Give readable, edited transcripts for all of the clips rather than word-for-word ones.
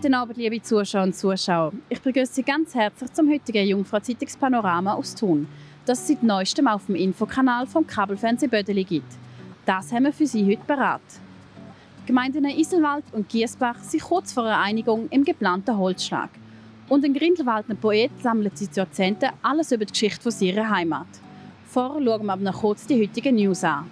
Guten Abend, liebe Zuschauer und Zuschauer. Ich begrüße Sie ganz herzlich zum heutigen Jungfrau-Zeitungspanorama aus Thun, das es seit neuestem auf dem Infokanal vom Kabelfernseh Bödeli gibt. Das haben wir für Sie heute parat. Die Gemeinden Iselwald und Giesbach sind kurz vor einer Einigung im geplanten Holzschlag. Und ein Grindelwaldner Poet sammelt seit Jahrzehnten alles über die Geschichte von seiner Heimat. Vorher schauen wir aber noch kurz die heutigen News an.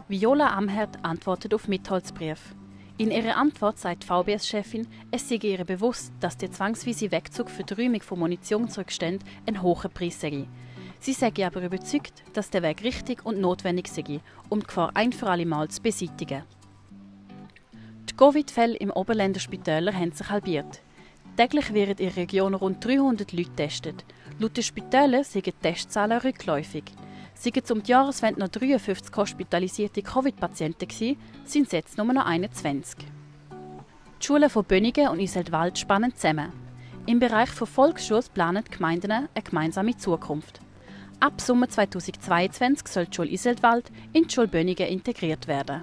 Viola Amherd antwortet auf Mitholzbrief. In ihrer Antwort sagt die VBS-Chefin, es sei ihr bewusst, dass der zwangsweise Wegzug für die Räumung von Munition zurücksteht, ein hoher Preis sei. Sie sei aber überzeugt, dass der Weg richtig und notwendig sei, um die Gefahr ein für alle Mal zu beseitigen. Die Covid-Fälle im Oberländer Spitäler haben sich halbiert. Täglich werden in der Region rund 300 Leute getestet. Laut den Spitälern sind die Testzahlen rückläufig. Seien es um die Jahreswende noch 53 hospitalisierte Covid-Patienten gewesen, sind es jetzt nur noch 21. Die Schulen von Bönigen und Iseltwald spannen zusammen. Im Bereich von Volksschule planen die Gemeinden eine gemeinsame Zukunft. Ab Sommer 2022 soll die Schule Iseltwald in die Schule Bönigen integriert werden.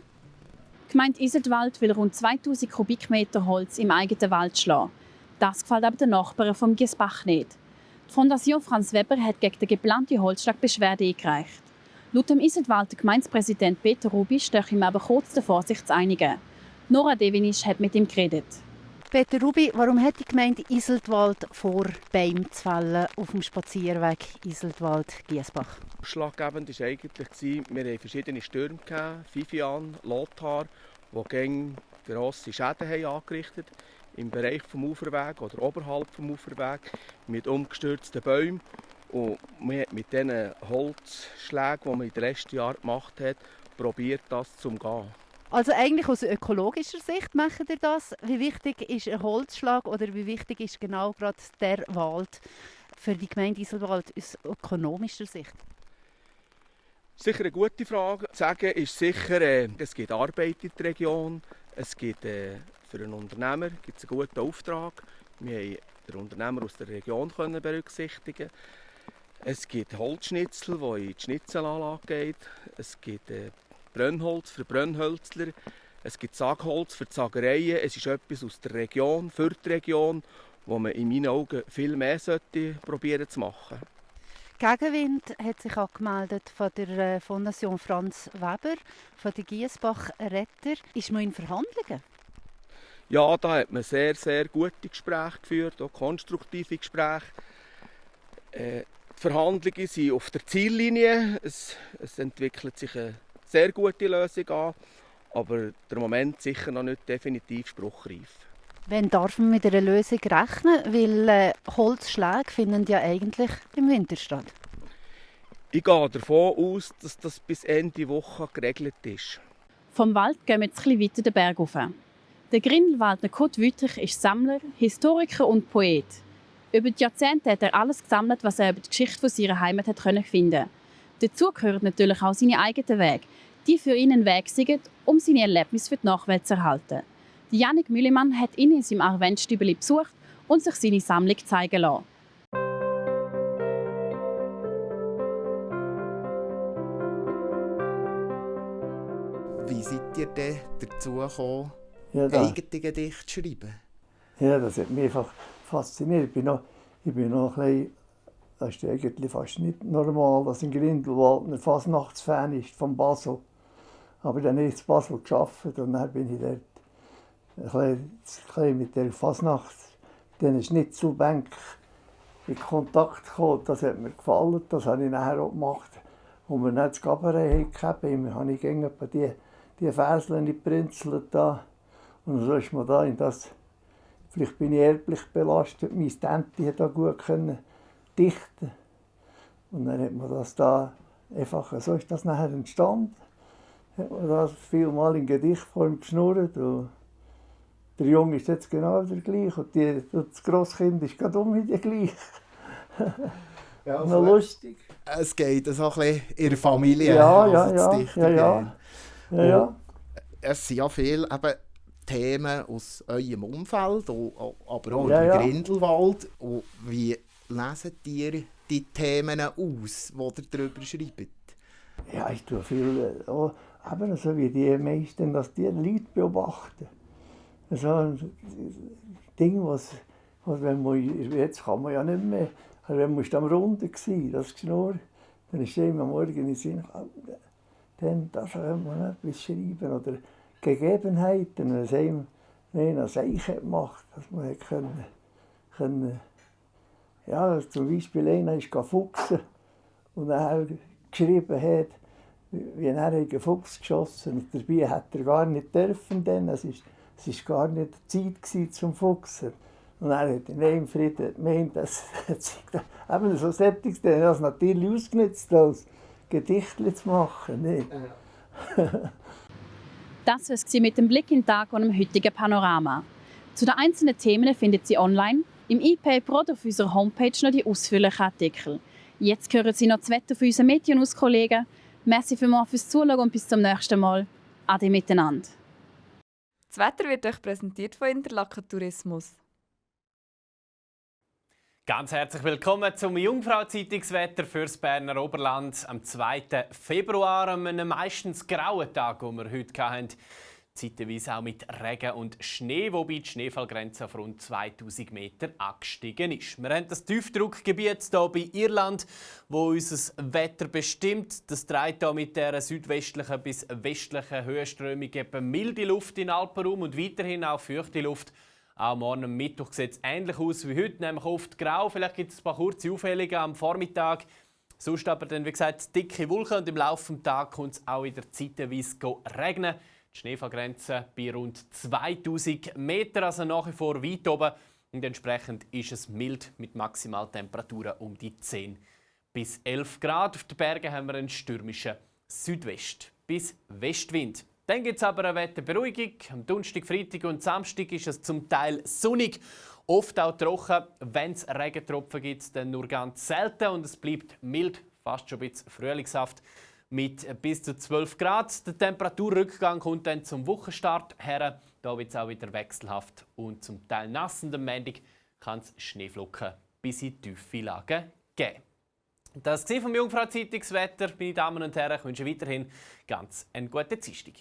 Die Gemeinde Iseltwald will rund 2000 Kubikmeter Holz im eigenen Wald schlagen. Das gefällt aber den Nachbarn vom Giesbach nicht. Die Fondation Franz Weber hat gegen den geplanten Holzschlag Beschwerde eingereicht. Laut dem Iseltwalder Gemeindepräsident Peter Rubi stehe ihm aber kurz davor, sich zu einigen. Nora Devinisch hat mit ihm geredet. Peter Rubi, warum hat die Gemeinde Iseltwald vor, Bäume zu fällen auf dem Spazierweg Iseltwald-Giesbach? Ausschlaggebend war eigentlich, wir hatten verschiedene Stürme, Vivian, Lothar, die grosse Schäden angerichtet haben. Im Bereich des Uferwegs oder oberhalb des Uferwegs mit umgestürzten Bäumen. Und man hat mit diesen Holzschlägen, die man in den letzten Jahren gemacht hat, probiert, das zu umgehen. Also eigentlich aus ökologischer Sicht machen ihr das. Wie wichtig ist ein Holzschlag oder wie wichtig ist genau gerade der Wald für die Gemeinde Iselwald aus ökonomischer Sicht? Sicher eine gute Frage. Zu sagen ist sicher, es gibt Arbeit in der Region, es gibt für einen Unternehmer gibt es einen guten Auftrag. Wir haben den Unternehmer aus der Region berücksichtigen. Es gibt Holzschnitzel, die in die Schnitzelanlage geht. Es gibt Brennholz für Brennhölzler. Es gibt Sagholz für die Sagereien. Es ist etwas aus der Region, für die Region, wo man in meinen Augen viel mehr probieren zu machen. Gegenwind hat sich auch gemeldet von der Fondation Franz Weber, von der Giesbach Retter. Ist man in Verhandlungen? Ja, da hat man sehr, sehr gute Gespräche geführt, auch konstruktive Gespräche. Die Verhandlungen sind auf der Ziellinie. Es entwickelt sich eine sehr gute Lösung an, aber der Moment sicher noch nicht definitiv spruchreif. Wann darf man mit einer Lösung rechnen? Weil Holzschläge finden ja eigentlich im Winter statt. Ich gehe davon aus, dass das bis Ende Woche geregelt ist. Vom Wald gehen wir jetzt ein bisschen weiter den Berg rauf. Der Grindelwaldner Kurt Wüttrich ist Sammler, Historiker und Poet. Über die Jahrzehnte hat er alles gesammelt, was er über die Geschichte von seiner Heimat hat finden konnte. Dazu gehören natürlich auch seine eigenen Wege, die für ihn ein Weg sind, um seine Erlebnisse für die Nachwelt zu erhalten. Jannik Müllimann hat ihn in seinem Arventstübeli besucht und sich seine Sammlung zeigen lassen. Wie seid ihr denn dazu gekommen, eigene Gedichte zu schreiben? Ja, das hat mich einfach fasziniert. Ich bin noch ein bisschen, das ist eigentlich fast nicht normal, dass ein Grindelwald ein Fasnachtsfan ist von Basel. Aber dann habe ich in Basel gearbeitet und dann bin ich dort ein bisschen mit der Fasnacht, den Schnitzelbank in Kontakt gekommen. Das hat mir gefallen, das habe ich nachher auch gemacht. Und wir dann das Cabaret hatten, habe ich die Verseln geprinzelt da. Und so ist man da in das, vielleicht bin ich erblich belastet, meine Tante hat da gut dichten. Und dann hat man das da einfach, so ist das nachher entstanden. Hat man das vielmal in Gedichtform geschnurrt. Und der Junge ist jetzt genau der gleiche und das Grosskind ist gerade wieder gleich. Ja, noch lustig. Es geht so ein bisschen in der Familie. Ja. Es sind ja viele Themen aus eurem Umfeld, aber auch ja, im Grindelwald. Und wie lesen ihr die Themen aus, die ihr darüber schreibt? Ja, ich tue viel, eben so wie die meisten, dass die Leute beobachten. so ein Ding, was wenn man, jetzt kann man ja nicht mehr, aber wenn man am Runden war, das Geschnurr, dann ist ihm am Morgen in den Sinn gekommen, dann da kann man etwas schreiben oder Gegebenheiten, wenn es einem ein Zeichen gemacht hat, dass man können, ja, zum Beispiel einer ist fuchsen und er geschrieben hat, wie er einen Fuchs geschossen hat. Dabei hat er gar nicht dürfen, denn es war gar nicht Zeit zum Fuchsen. Und er hat in einem Frieden gemeint, dass eben so Sättiges, der das natürlich ausgenutzt, als Gedichte zu machen. Nicht? Das war es mit dem Blick in den Tag und dem heutigen Panorama. Zu den einzelnen Themen findet Sie online, im E-Paper oder auf unserer Homepage noch die ausführlichen Artikel. Jetzt hören Sie noch das Wetter von unseren Medienauskollegen. Merci vielmals fürs Zuschauen und bis zum nächsten Mal. Ade miteinander. Das Wetter wird euch präsentiert von Interlaken Tourismus. Ganz herzlich willkommen zum Jungfrau-Zeitungswetter fürs Berner Oberland am 2. Februar, einem meistens grauen Tag, den wir heute hatten. Zeitweise auch mit Regen und Schnee, wobei die Schneefallgrenze auf rund 2000 Meter angestiegen ist. Wir haben das Tiefdruckgebiet hier bei Irland, wo unser Wetter bestimmt. Das trägt hier mit der südwestlichen bis westlichen Höhenströmung eben milde Luft in den Alpenraum und weiterhin auch feuchte Luft. Auch morgen am Mittwoch sieht es ähnlich aus wie heute, nämlich oft grau. Vielleicht gibt es ein paar kurze Aufhellungen am Vormittag. Sonst aber dann, wie gesagt, dicke Wolken und im Laufe des Tages kommt es auch wieder zeitweise regnen. Die Schneefallgrenze bei rund 2000 Meter, also nach wie vor weit oben. Und entsprechend ist es mild mit Maximaltemperaturen um die 10 bis 11 Grad. Auf den Bergen haben wir einen stürmischen Südwest- bis Westwind. Dann gibt es aber eine Wetterberuhigung. Am Donnerstag, Freitag und Samstag ist es zum Teil sonnig, oft auch trocken. Wenn es Regentropfen gibt, dann nur ganz selten und es bleibt mild, fast schon ein bisschen frühlingshaft mit bis zu 12 Grad. Der Temperaturrückgang kommt dann zum Wochenstart her. Da wird es auch wieder wechselhaft und zum Teil nass. Und am Montag kann es Schneeflocken bis in tiefe Lagen geben. Das war vom Jungfrau-Zeitungswetter. Meine Damen und Herren, ich wünsche weiterhin ganz einen guten Dienstag.